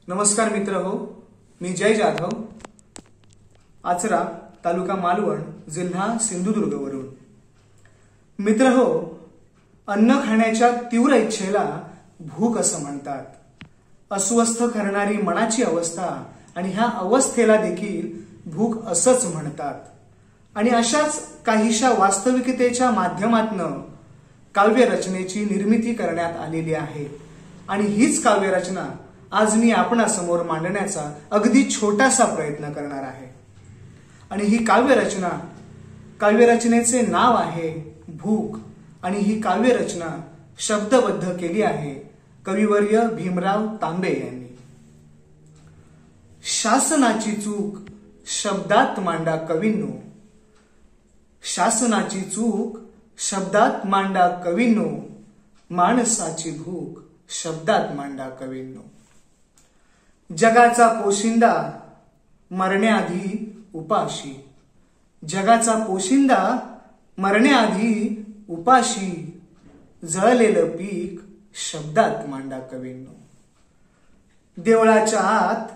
नमस्कार मित्र हो, मी जय जाधव, आचरा तालुका मालवण जिल्हा सिंधुदुर्ग वरून। मित्र हो, अन्न खाण्याच्या तीव्र इच्छेला भूक असं म्हणतात। अस्वस्थ करणारी मनाची अवस्था आणि ह्या अवस्थेला देखील भूक असंच म्हणतात। आणि अशाच काहीशा वास्तविकतेच्या माध्यमातून काव्यरचनेची निर्मिती करण्यात आलेली आहे। आणि हीच काव्यरचना आज मी आपणासमोर मांडण्याचा अगदी छोटासा प्रयत्न करणार आहे। आणि ही काव्यरचनेचे नाव आहे भूक। आणि ही काव्यरचना शब्दबद्ध केली आहे कविवर्य भीमराव तांबे यांनी। शासनाची चूक शब्दात मांडा कवींनो, शासनाची चूक शब्दात मांडा कवींनो, माणसाची भूक शब्दात मांडा कवींनो। जगाचा पोशिंदा मरण्याआधी उपाशी, जगाचा पोशिंदा मरण्याआधी उपाशी, जळलेलं पीक शब्दात मांडा कवींनो। देवळाच्या आत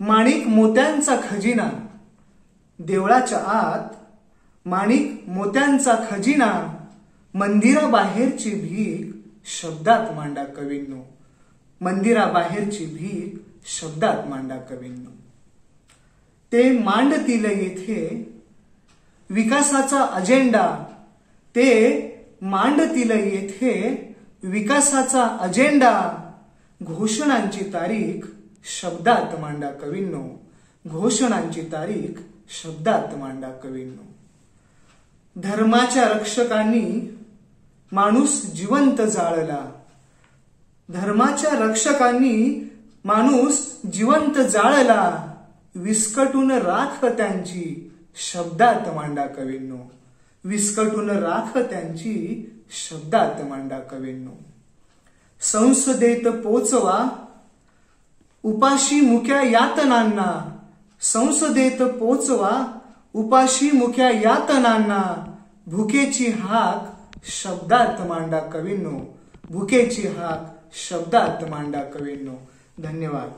माणिक मोत्यांचा खजिना, देवळाच्या आत माणिक मोत्यांचा खजिना, मंदिराबाहेरची भीक शब्दात मांडा कवींनो, मंदिराबाहेरची भीक शब्दात मांडा कवींनो। ते मांडतील येथे विकासाचा अजेंडा, ते मांडतील येथे विकासाचा अजेंडा, घोषणांची तारीख शब्दात मांडा कवींनो, घोषणांची तारीख शब्दात मांडा कवींनो। धर्माच्या रक्षकांनी माणूस जिवंत जाळला, धर्माच्या रक्षकांनी माणूस जिवंत जाळला, विस्कटून राख त्यांची शब्दात मांडा कवींनो, विस्कटून राख त्यांची शब्दात मांडा कवींनो। संसदेत पोचवा उपाशी मुक्या यातनांना, संसदेत पोचवा उपाशी मुक्या यातनांना, भुकेची हाक शब्दात मांडा कवींनो, भुकेची हाक शब्दात मांडा कवींनो। धन्यवाद।